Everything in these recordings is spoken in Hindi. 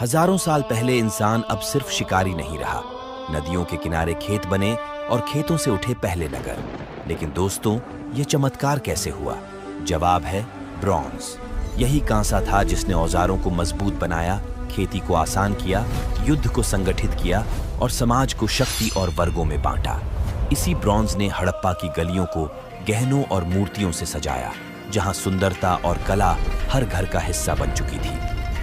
हजारों साल पहले इंसान अब सिर्फ शिकारी नहीं रहा। नदियों के किनारे खेत बने और खेतों से उठे पहले नगर। लेकिन दोस्तों, यह चमत्कार कैसे हुआ? जवाब है ब्रॉन्ज। यही कांसा था जिसने औजारों को मजबूत बनाया, खेती को आसान किया, युद्ध को संगठित किया और समाज को शक्ति और वर्गों में बांटा। इसी ब्रॉन्ज ने हड़प्पा की गलियों को गहनों और मूर्तियों से सजाया, जहां सुंदरता और कला हर घर का हिस्सा बन चुकी थी।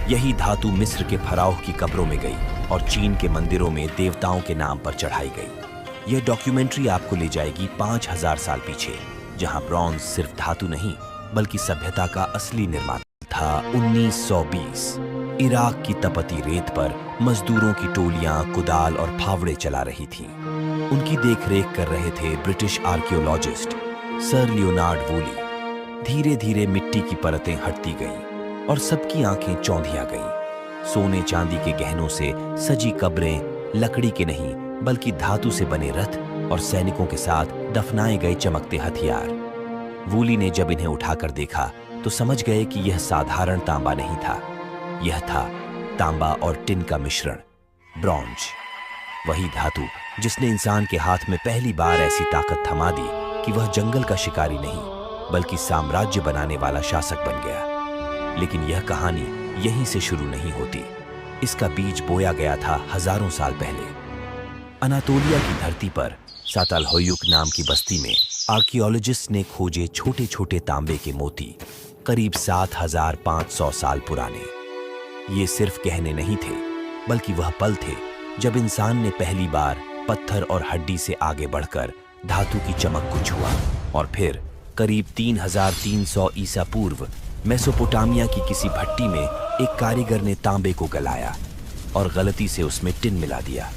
यही धातु मिस्र के फराओं की कब्रों में गई और चीन के मंदिरों में देवताओं के नाम पर चढ़ाई गई। यह डॉक्यूमेंट्री आपको ले जाएगी 5000 साल पीछे, जहां ब्रॉन्ज सिर्फ धातु नहीं बल्कि सभ्यता का असली निर्माण था। 1920 इराक की तपती रेत पर मजदूरों की टोलियां कुदाल और फावड़े चला रही थीं। उनकी देखरेख कर रहे थे British archaeologist sir Leonard woolly. धीरे धीरे मिट्टी की परतें हटती गईं और सबकी आंखें चौंधिया गईं। सोने चांदी के गहनों से सजी कब्रें, लकड़ी के नहीं बल्कि धातु से बने रथ और सैनिकों के साथ दफनाए गए चमकते हथियार। वूली ने जब इन्हें उठाकर देखा तो समझ गए कि यह साधारण तांबा नहीं था, यह था तांबा और टिन का मिश्रण, ब्रॉन्ज। वही धातु जिसने इंसान के हाथ में पहली बार ऐसी ताकत थमा दी कि वह जंगल का शिकारी नहीं बल्कि साम्राज्य बनाने वाला शासक बन गया। लेकिन यह कहानी यहीं से शुरू नहीं होती। इसका बीज बोया गया था हजारों साल पहले। अनातोलिया की धरती पर सातालहोयुक नाम की बस्ती में आर्कियोलॉजिस्ट ने खोजे छोटे छोटे तांबे के मोती, करीब 7500 साल पुराने। ये सिर्फ गहने नहीं थे बल्कि वह पल थे जब इंसान ने पहली बार पत्थर और हड्डी से आगे बढ़कर धातु की चमक को छुआ। और फिर करीब 3300 ईसा पूर्व मेसोपोटामिया की किसी भट्टी में एक कारीगर ने तांबे को गलाया और गलती से उसमें टिन मिला दिया।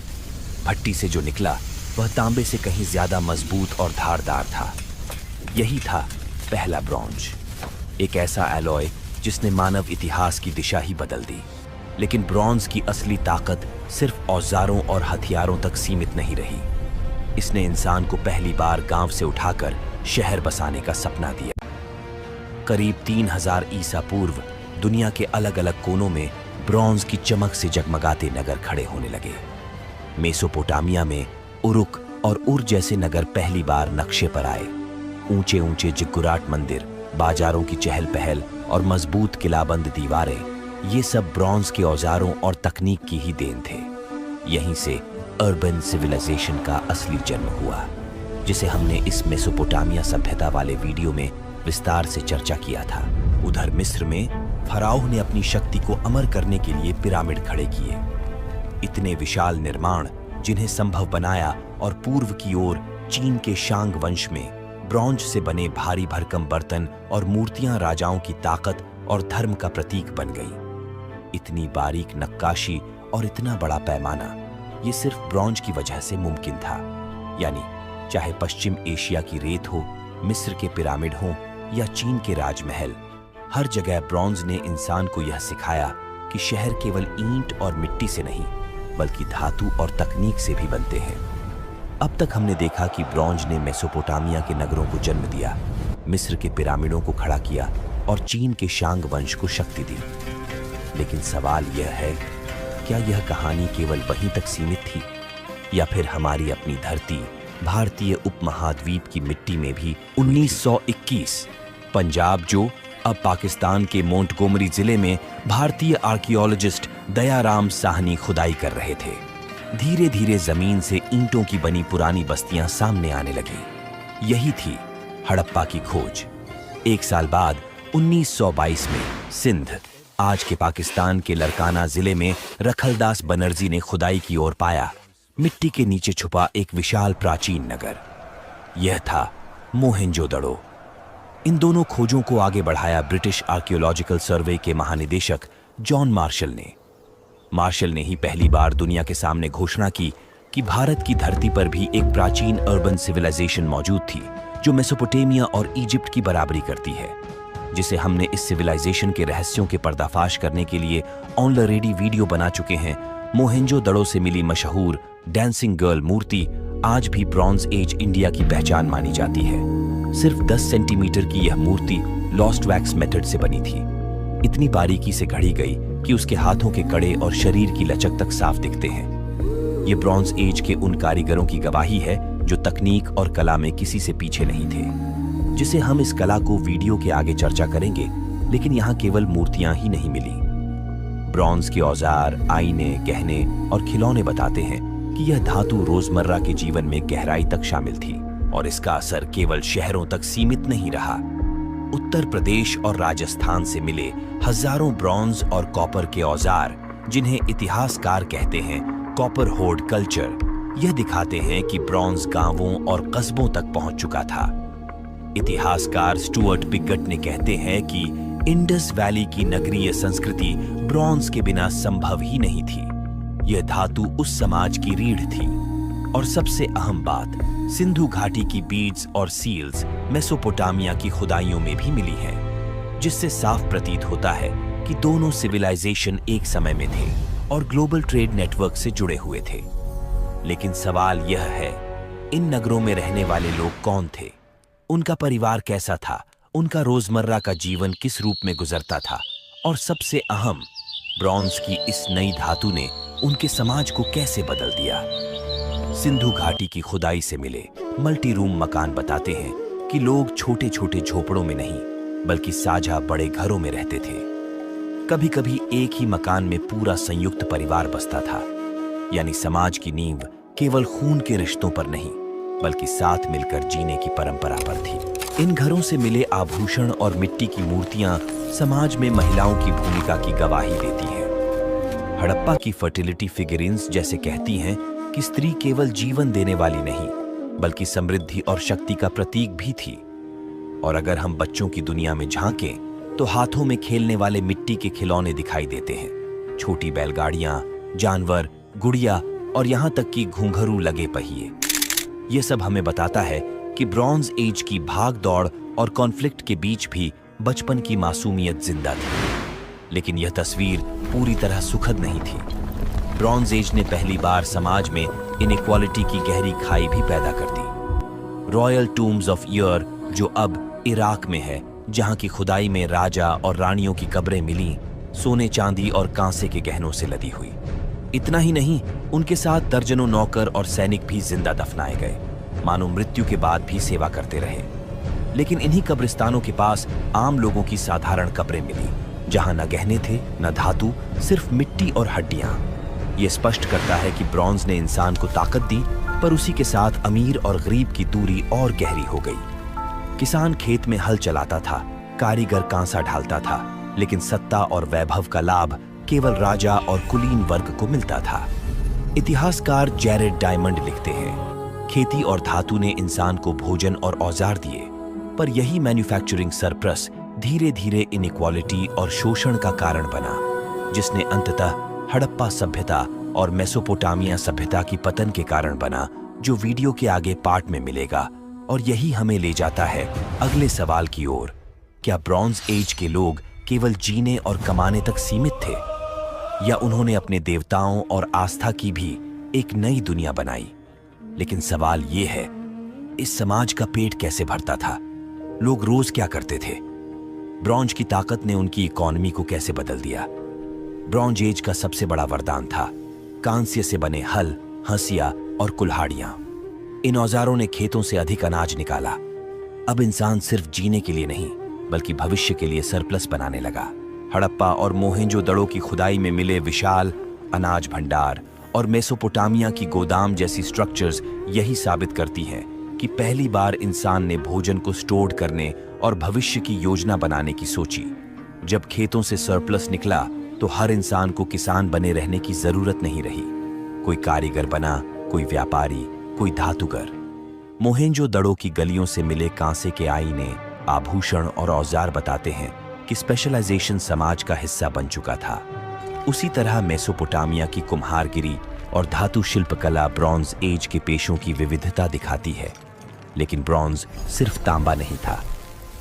भट्टी से जो निकला वह तांबे से कहीं ज्यादा मजबूत और धारदार था। यही था पहला ब्रॉन्ज, एक ऐसा एलॉय जिसने मानव इतिहास की दिशा ही बदल दी। लेकिन ब्रॉन्ज की असली ताकत सिर्फ औजारों और हथियारों तक सीमित नहीं रही। इसने इंसान को पहली बार गांव से उठाकर शहर बसाने का सपना दिया। करीब 3000 ईसा पूर्व दुनिया के अलग अलग कोनों में ब्रॉन्ज की चमक से जगमगाते नगर खड़े होने लगे। मेसोपोटामिया में उरुक और उर जैसे नगर पहली बार नक्शे पर आए। ऊंचे ऊंचे जिग्गुराट मंदिर, बाजारों की चहल पहल और मजबूत किलाबंद दीवारें, ये सब ब्रॉन्ज के औजारों और तकनीक की ही देन थे। यहीं से अर्बन सिविलाइजेशन का असली जन्म हुआ, जिसे हमने इस मेसोपोटामिया सभ्यता वाले वीडियो में विस्तार से चर्चा किया था। उधर मिस्र में फराओं ने अपनी शक्ति को अमर करने के लिए पिरामिड खड़े किए। इतने विशाल निर्माण जिन्हें संभव बनाया, और पूर्व की ओर चीन के शांग वंश में ब्रॉन्ज से बने भारी भरकम बर्तन और मूर्तियां राजाओं की ताकत और धर्म का प्रतीक बन गई। इतनी बारीक नक्काशी और इतना बड़ा पैमाना ये सिर्फ ब्रॉन्ज की वजह से मुमकिन था। यानी चाहे पश्चिम एशिया की रेत हो, मिस्र के पिरामिड हो या चीन के राजमहल, हर जगह ब्रॉन्ज ने इंसान को यह सिखाया कि शहर केवल ईंट और मिट्टी से नहीं बल्कि धातु और तकनीक से भी बनते हैं। अब तक हमने देखा कि ब्रॉन्ज ने मेसोपोटामिया के नगरों को जन्म दिया, मिस्र के पिरामिडों को खड़ा किया और चीन के शांग वंश को शक्ति दी। लेकिन सवाल यह है, क्या यह कहानी केवल वहीं तक सीमित थी, या फिर हमारी अपनी धरती भारतीय उपमहाद्वीप की मिट्टी में भी 1921 पंजाब, जो अब पाकिस्तान के मोंटगोमरी जिले में भारतीय आर्कियोलॉजिस्ट दयाराम साहनी खुदाई कर रहे थे, धीरे धीरे जमीन से ईंटों की बनी पुरानी बस्तियां सामने आने लगी। यही थी हड़प्पा की खोज। एक साल बाद 1922 में सिंध, आज के पाकिस्तान के लरकाना जिले में रखलदास बनर्जी ने खुदाई की और पाया मिट्टी के नीचे छुपा एक विशाल प्राचीन नगर। यह था मोहेंजोदड़ो। इन दोनों खोजों को आगे बढ़ाया ब्रिटिश आर्कियोलॉजिकल सर्वे के महानिदेशक जॉन मार्शल ने। मार्शल ने ही पहली बार दुनिया के सामने घोषणा की कि भारत की धरती पर भी एक प्राचीन अर्बन सिविलाइजेशन मौजूद थी, जो मेसोपोटामिया और इजिप्ट की बराबरी करती है, जिसे हमने इस सिविलाइजेशन के रहस्यों के पर्दाफाश करने के लिए ऑलरेडी वीडियो बना चुके हैं। मोहेंजोदड़ो से मिली मशहूर डांसिंग गर्ल मूर्ति आज भी ब्रॉन्ज एज इंडिया की पहचान मानी जाती है। सिर्फ 10 सेंटीमीटर की यह मूर्ति लॉस्ट वैक्स मेथड से बनी थी। इतनी बारीकी से घड़ी गई कि उसके हाथों के कड़े और शरीर की लचक तक साफ दिखते हैं। ये ब्रॉन्ज एज के उन कारीगरों की गवाही है जो तकनीक और कला में किसी से पीछे नहीं थे। जिसे हम इस कला को वीडियो के आगे चर्चा करेंगे, लेकिन यहाँ केवल मूर्तियां ही नहीं मिली। ब्रॉन्ज के औजार, आईने, गहने और खिलौने बताते हैं कि यह धातु रोजमर्रा के जीवन में गहराई तक शामिल थी और इसका असर केवल शहरों तक सीमित नहीं रहा। उत्तर प्रदेश और राजस्थान से मिले हजारों ब्रॉन्ज और कॉपर के औजार, जिन्हें इतिहासकार कहते हैं कॉपर होर्ड कल्चर, यह दिखाते हैं कि ब्रॉन्ज गांवों और कस्बों तक पहुंच चुका था। इतिहासकार स्टुअर्ट पिगट ने कहते हैं कि इंडस वैली की नगरीय संस्कृति ब्रॉन्ज के बिना संभव ही नहीं थी। यह धातु उस समाज की रीढ़ थी। और सबसे अहम बात, सिंधु घाटी की बीड्स और सील्स मेसोपोटामिया की खुदाइयों में भी मिली हैं, जिससे साफ प्रतीत होता है कि दोनों सिविलाइजेशन एक समय में थे और ग्लोबल ट्रेड नेटवर्क से जुड़े हुए थे। लेकिन सवाल यह है, इन नगरों में रहने वाले लोग कौन थे? उनका परिवार कैसा था? उनका रोजमर्रा का जीवन किस रूप में गुजरता था? और सबसे अहम, ब्रॉन्ज की इस नई धातु ने उनके समाज को कैसे बदल दिया? सिंधु घाटी की खुदाई से मिले मल्टी रूम मकान बताते हैं कि लोग छोटे छोटे झोपड़ों में नहीं, बल्कि साझा बड़े घरों में रहते थे। कभी कभी एक ही मकान में पूरा संयुक्त परिवार बसता था। यानी समाज की नींव केवल खून के रिश्तों पर नहीं, बल्कि साथ मिलकर जीने की परंपरा पर थी। इन घरों से मिले आभूषण और मिट्टी की मूर्तियां समाज में महिलाओं की भूमिका की गवाही देती हैं। हड़प्पा की फर्टिलिटी फिगरिन्स जैसे कहती हैं कि स्त्री केवल जीवन देने वाली नहीं, बल्कि समृद्धि और शक्ति का प्रतीक भी थी। और अगर हम बच्चों की दुनिया में झांकें, तो हाथों में खेलने वाले मिट्टी के खिलौने दिखाई देते हैं। छोटी बैलगाड़ियां, जानवर, गुड़िया और यहाँ तक कि घुंघरू लगे पहिए। ये सब हमें बताता है कि ब्रॉन्ज एज की भाग दौड़ और कॉन्फ्लिक्ट के बीच भी बचपन की मासूमियत जिंदा थी। लेकिन यह तस्वीर पूरी तरह सुखद नहीं थी। ब्रॉन्ज एज ने पहली बार समाज में इनइक्वालिटी की गहरी खाई भी पैदा कर दी। रॉयल टूम्स ऑफ ईयर, जो अब इराक में है, जहां की खुदाई में राजा और रानियों की कब्रें मिली, सोने, चांदी और कांसे के गहनों से लदी हुई। इतना ही नहीं, उनके साथ दर्जनों नौकर और सैनिक भी जिंदा दफनाए गए, मानो मृत्यु के बाद भी सेवा करते रहे। लेकिन इन्हीं कब्रिस्तानों के पास आम लोगों की साधारण कब्रें मिली, जहां न गहने थे, न धातु, सिर्फ मिट्टी और हड्डियां। ये स्पष्ट करता है कि ब्रॉन्ज ने इंसान को ताकत दी, पर उसी के साथ अमीर और गरीब की दूरी और गहरी हो गई। किसान खेत में हल चलाता था, कारीगर कांसा ढालता था, लेकिन सत्ता और वैभव का लाभ केवल राजा और कुलीन वर्ग को मिलता था। इतिहासकार जेरेड डायमंड लिखते हैं, खेती और धातु ने इंसान को भोजन और औजार दिए, पर यही मैन्युफैक्चरिंग सरप्लस धीरे धीरे इनइक्वालिटी और शोषण का कारण बना, जिसने अंततः हड़प्पा सभ्यता और मेसोपोटामिया सभ्यता की पतन के कारण बना, जो वीडियो के आगे पार्ट में मिलेगा। और यही हमें ले जाता है अगले सवाल की ओर, क्या ब्रॉन्ज एज के लोग केवल जीने और कमाने तक सीमित थे, या उन्होंने अपने देवताओं और आस्था की भी एक नई दुनिया बनाई? लेकिन सवाल ये है, इस समाज का पेट कैसे भरता था? लोग रोज क्या करते थे? ब्रॉन्ज की ताकत ने उनकी इकोनॉमी को कैसे बदल दिया? ब्रॉन्ज एज का सबसे बड़ा वरदान था कांस्य से बने हल, हंसिया और कुल्हाड़ियां। इन औजारों ने खेतों से अधिक अनाज निकाला। अब इंसान सिर्फ जीने के लिए नहीं, बल्कि भविष्य के लिए सरप्लस बनाने लगा। हड़प्पा और मोहेंजोदड़ो की खुदाई में मिले विशाल अनाज भंडार और मेसोपोटामिया की गोदाम जैसी स्ट्रक्चर्स यही साबित करती हैं कि पहली बार इंसान ने भोजन को स्टोर करने और भविष्य की योजना बनाने की सोची। जब खेतों से सरप्लस निकला, तो हर इंसान को किसान बने रहने की जरूरत नहीं रही। कोई कारीगर बना, कोई व्यापारी, कोई धातुगर। मोहेंजोदड़ो की गलियों से मिले कांसे के आईने, आभूषण और औजार बताते हैं कि स्पेशलाइजेशन समाज का हिस्सा बन चुका था। उसी तरह मेसोपोटामिया की कुम्हारगिरी और धातु शिल्पकला ब्रॉन्ज एज के पेशों की विविधता दिखाती है। लेकिन ब्रॉन्ज सिर्फ तांबा नहीं था,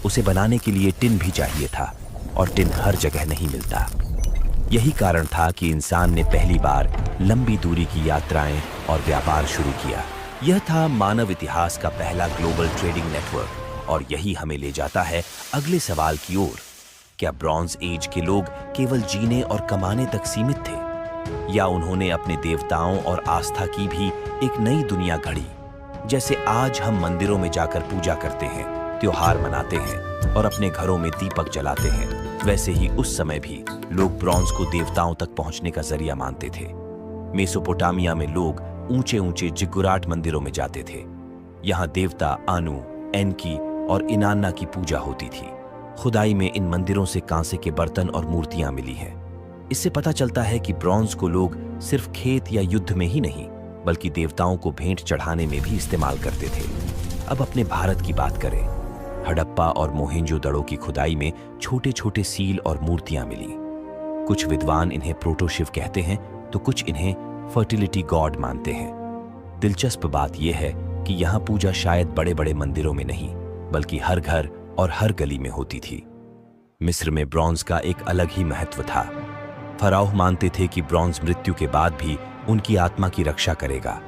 उसे बनाने के लिए टिन भी चाहिए था, और टिन हर जगह नहीं मिलता। यही कारण था कि इंसान ने पहली बार लंबी दूरी की यात्राएं और व्यापार शुरू किया। यह था मानव इतिहास का पहला ग्लोबल ट्रेडिंग नेटवर्क, और यही हमें ले जाता है अगले सवाल की ओर, क्या ब्रॉन्ज एज के लोग केवल जीने और कमाने तक सीमित थे, या उन्होंने अपने देवताओं और आस्था की भी एक नई दुनिया गढ़ी? जैसे आज हम मंदिरों में जाकर पूजा करते हैं, त्योहार मनाते हैं और अपने घरों में दीपक जलाते हैं, वैसे ही उस समय भी लोग ब्रॉन्ज को देवताओं तक पहुंचने का जरिया मानते थे। मेसोपोटामिया में लोग ऊंचे ऊंचे जिगुराट मंदिरों में जाते थे। यहाँ देवता आनु, एनकी और इनान्ना की पूजा होती थी। खुदाई में इन मंदिरों से कांसे के बर्तन और मूर्तियां मिली हैं। इससे पता चलता है कि ब्रॉन्ज को लोग सिर्फ खेत या युद्ध में ही नहीं, बल्कि देवताओं को भेंट चढ़ाने में भी इस्तेमाल करते थे। अब अपने भारत की बात करें। हड़प्पा और मोहेंजोदड़ो की खुदाई में छोटे छोटे सील और मूर्तियां मिली। कुछ विद्वान इन्हें प्रोटोशिव कहते हैं तो कुछ इन्हें फर्टिलिटी गॉड मानते हैं। दिलचस्प बात यह है कि यहाँ पूजा शायद बड़े बड़े मंदिरों में नहीं, बल्कि हर घर और हर गली में होती थी। मिस्र में ब्रॉन्ज का एक अलग ही महत्व था। फराओ मानते थे कि ब्रॉन्ज मृत्यु के बाद भी उनकी आत्मा की रक्षा करेगा,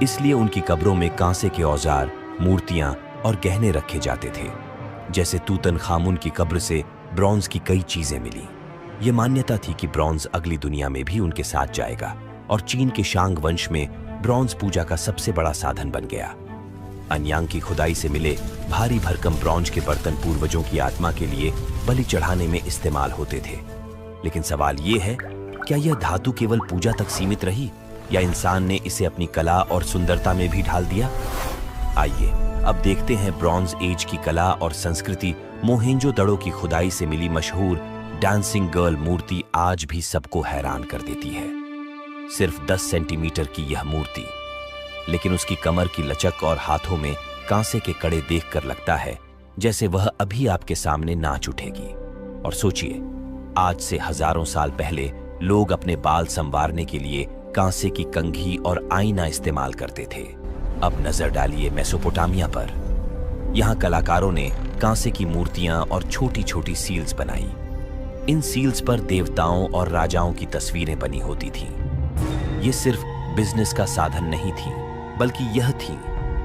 इसलिए उनकी कब्रों में कांसे के औजार, मूर्तियां और गहने रखे जाते थे। जैसे तूतनखामुन की कब्र से ब्रॉन्ज की कई चीजें मिली। ये मान्यता थी कि ब्रॉन्ज अगली दुनिया में भी उनके साथ जाएगा, और चीन के शांग वंश में ब्रॉन्ज पूजा का सबसे बड़ा साधन बन गया। अन्यांग की खुदाई से मिले भारी भरकम ब्रॉन्ज के बर्तन पूर्वजों की आत्मा के लिए बलि चढ़ाने में इस्तेमाल होते थे। लेकिन सवाल ये है, क्या यह धातु केवल पूजा तक सीमित रही, या इंसान ने इसे अपनी कला और सुंदरता में भी ढाल दिया? आइए अब देखते हैं ब्रॉन्ज एज की कला और संस्कृति। मोहेंजोदड़ो की खुदाई से मिली मशहूर डांसिंग गर्ल मूर्ति आज भी सबको हैरान कर देती है। सिर्फ 10 सेंटीमीटर की यह मूर्ति, लेकिन उसकी कमर की लचक और हाथों में कांसे के कड़े देखकर लगता है जैसे वह अभी आपके सामने नाच उठेगी। और सोचिए, आज से हजारों साल पहले लोग अपने बाल संवारने के लिए कांसे की कंघी और आईना इस्तेमाल करते थे। अब नजर डालिए मेसोपोटामिया पर। यहाँ कलाकारों ने कांसे की मूर्तियां और छोटी छोटी सील्स बनाई। इन सील्स पर देवताओं और राजाओं की तस्वीरें बनी होती थीं। ये सिर्फ बिजनेस का साधन नहीं थी, बल्कि यह थी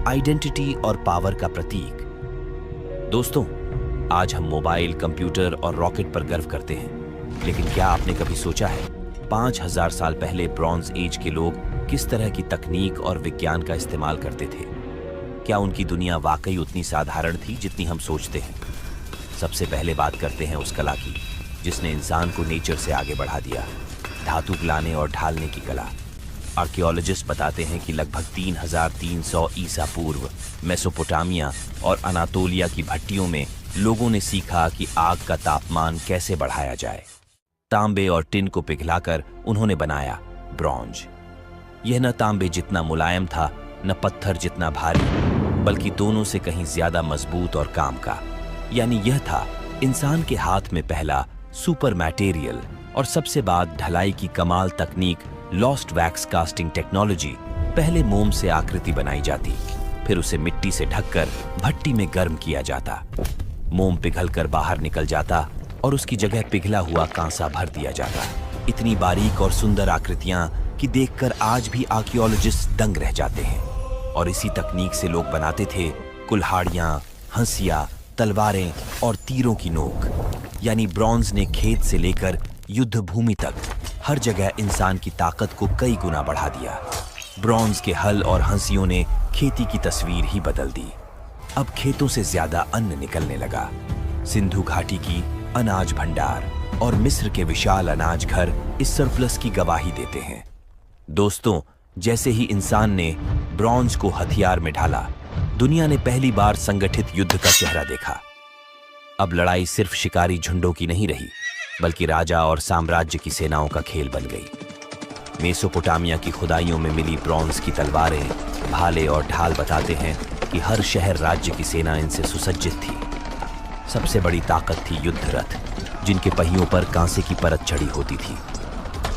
आइडेंटिटी और पावर का प्रतीक। दोस्तों, आज हम मोबाइल, कंप्यूटर और रॉकेट पर गर्व करते हैं, लेकिन क्या आपने कभी सोचा है 5000 साल पहले ब्रॉन्ज एज के लोग किस तरह की तकनीक और विज्ञान का इस्तेमाल करते थे? क्या उनकी दुनिया वाकई उतनी साधारण थी जितनी हम सोचते हैं? सबसे पहले बात करते हैं उस कला की जिसने इंसान को नेचर से आगे बढ़ा दिया, धातु गलाने और ढालने की कला। आर्कियोलॉजिस्ट बताते हैं कि लगभग 3300 ईसा पूर्व मेसोपोटामिया और अनातोलिया की भट्टियों में लोगों ने सीखा कि आग का तापमान कैसे बढ़ाया जाए। तांबे और टिन को पिघलाकर उन्होंने बनाया ब्रॉन्ज। यह न तांबे जितना मुलायम था, न पत्थर जितना भारी, बल्कि दोनों से कहीं ज्यादा मजबूत और काम का। यानी यह था इंसान के हाथ में पहला सुपर मटेरियल। और सबसे बाद ढलाई की कमाल तकनीक, लॉस्ट वैक्स कास्टिंग टेक्नोलॉजी। पहले मोम से आकृति बनाई जाती, फिर उसे मिट्टी से ढककर भट्टी में गर्म किया जाता। मोम पिघलकर बाहर निकल जाता और उसकी जगह पिघला हुआ कांसा भर दिया जाता। इतनी बारीक और सुंदर आकृतियां कि देखकर आज भी आर्कियोलॉजिस्ट दंग रह जाते हैं। और इसी तकनीक से लोग बनाते थे कुल्हाड़ियां, हंसिया, तलवारें और तीरों की नोक। यानी ब्रॉन्ज ने खेत से लेकर युद्ध भूमि तक हर जगह इंसान की ताकत को कई गुना बढ़ा दिया। ब्रॉन्ज के हल और हंसियों ने खेती की तस्वीर ही बदल दी। अब खेतों से ज्यादा अन्न निकलने लगा। सिंधु घाटी की अनाज भंडार और मिस्र के विशाल अनाज घर इस सरप्लस की गवाही देते हैं। दोस्तों, जैसे ही इंसान ने ब्रॉन्ज को हथियार में ढाला, दुनिया ने पहली बार संगठित युद्ध का चेहरा देखा। अब लड़ाई सिर्फ शिकारी झुंडों की नहीं रही, बल्कि राजा और साम्राज्य की सेनाओं का खेल बन गई। मेसोपोटामिया की खुदाइयों में मिली ब्रॉन्ज की तलवारें, भाले और ढाल बताते हैं कि हर शहर राज्य की सेना इनसे सुसज्जित थी। सबसे बड़ी ताकत थी युद्ध रथ, जिनके पहियों पर कांसे की परत चढ़ी होती थी।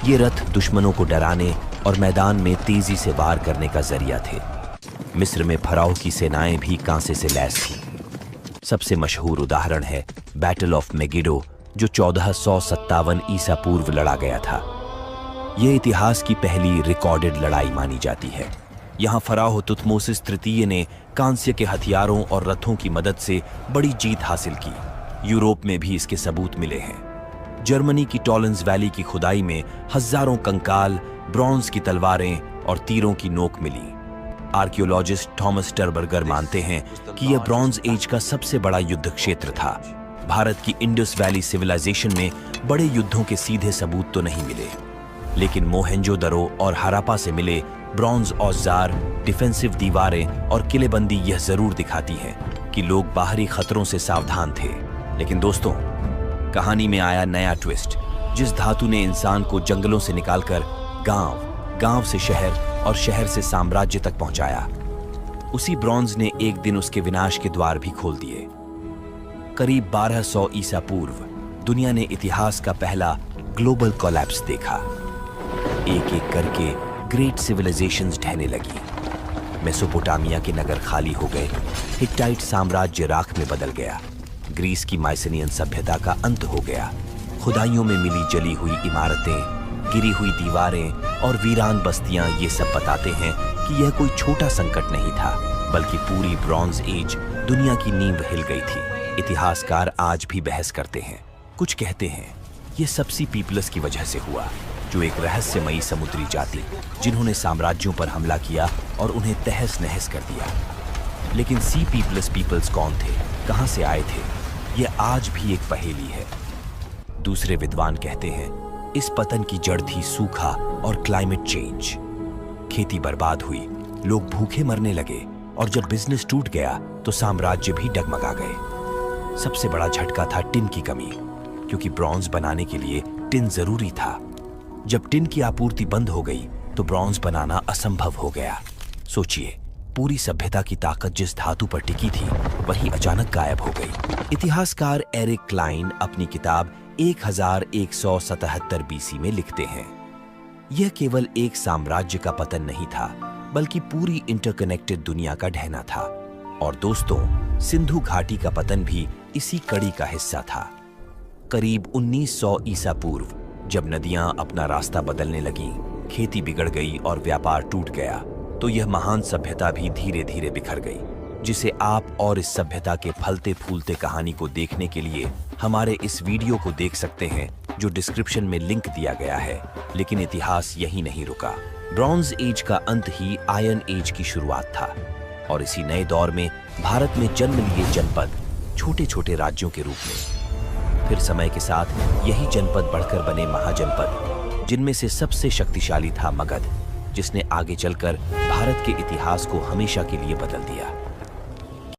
ये रथ दुश्मनों को डराने और मैदान में तेजी से वार करने का जरिया थे। मिस्र में फराओ की सेनाएं भी कांसे से लैस थीं। सबसे मशहूर उदाहरण है बैटल ऑफ मेगिडो, जो 1457 ईसा पूर्व लड़ा गया था। यह इतिहास की पहली रिकॉर्डेड लड़ाई मानी जाती है। यहाँ फराओ तुतमोसिस तृतीय ने कांस्य के हथियारों और रथों की मदद से बड़ी जीत हासिल की। यूरोप में भी इसके सबूत मिले हैं। जर्मनी की टॉलेंस वैली की खुदाई में हजारों कंकाल, ब्रॉन्ज की तलवारें और तीरों की नोक मिली। आर्कियोलॉजिस्ट थॉमस टरबर्गर मानते हैं कि यह ब्रॉन्ज एज का सबसे बड़ा युद्ध क्षेत्र था। भारत की इंडस वैली सिविलाइजेशन में बड़े युद्धों के सीधे सबूत तो नहीं मिले, लेकिन मोहेंजोदड़ो और हरापा से मिले ब्रॉन्ज औजार, डिफेंसिव दीवारें और किलेबंदी यह जरूर दिखाती हैं कि लोग बाहरी खतरों से सावधान थे। लेकिन दोस्तों, कहानी में आया नया ट्विस्ट। जिस धातु ने इंसान को जंगलों से निकालकर गांव, गांव से शहर और शहर से साम्राज्य तक पहुंचाया, उसी ब्रॉन्ज ने एक दिन उसके विनाश के द्वार भी खोल दिए। करीब 1200 ईसा पूर्व दुनिया ने इतिहास का पहला ग्लोबल कोलैप्स देखा। एक एक करके ग्रेट सिविलाइजेशंस ढहने लगी। मेसोपोटामिया के नगर खाली हो गए, हिट्टाइट साम्राज्य राख में बदल गया, ग्रीस की माइसेनियन सभ्यता का अंत हो गया। खुदाइयों में मिली जली हुई इमारतें, गिरी हुई दीवारें और वीरान बस्तियां ये सब बताते हैं कि यह कोई छोटा संकट नहीं था, बल्कि पूरी ब्रॉन्ज एज दुनिया की नींव हिल गई थी। इतिहासकार आज भी बहस करते हैं। कुछ कहते हैं ये सब सी पीपल्स की वजह से हुआ, जो एक रहस्यमयी समुद्री जाति जिन्होंने साम्राज्यों पर हमला किया और उन्हें तहस नहस कर दिया। लेकिन सी पीपल्स कौन थे, कहां से आए थे, यह आज भी एक पहेली है। दूसरे विद्वान कहते हैं इस पतन की जड़ थी सूखा और क्लाइमेट चेंज। खेती बर्बाद हुई, लोग भूखे मरने लगे, और जब बिजनेस टूट गया तो साम्राज्य भी डगमगा गए। सबसे बड़ा झटका था टिन की कमी, क्योंकि ब्रॉन्ज बनाने के लिए टिन जरूरी था। जब टिन की आपूर्ति बंद हो गई तो ब्रॉन्ज बनाना असंभव हो गया। सोचिए, पूरी सभ्यता की ताकत जिस धातु पर टिकी थी वही अचानक गायब हो गई। इतिहासकार एरिक क्लाइन अपनी किताब 1177 बीसी में लिखते हैं, यह केवल एक साम्राज्य का पतन नहीं था, बल्कि पूरी इंटरकनेक्टेड दुनिया का ढहना था। और दोस्तों, सिंधु घाटी का पतन भी इसी कड़ी का हिस्सा था। करीब 1900 ईसा पूर्व जब नदियां अपना रास्ता बदलने लगीं, खेती बिगड़ गई और व्यापार टूट गया, तो यह महान सभ्यता भी धीरे धीरे बिखर गई, जिसे आप और इस सभ्यता के फलते फूलते कहानी को देखने के लिए हमारे इस वीडियो को देख सकते हैं, जो डिस्क्रिप्शन में लिंक दिया गया है। लेकिन इतिहास यही नहीं रुका। ब्रॉन्ज एज का अंत ही आयरन एज की शुरुआत था, और इसी नए दौर में भारत में जन्म लिए जनपद छोटे छोटे राज्यों के रूप में। फिर समय के साथ यही जनपद बढ़कर बने महाजनपद, जिनमें से सबसे शक्तिशाली था मगध, जिसने आगे चलकर भारत के इतिहास को हमेशा के लिए बदल दिया।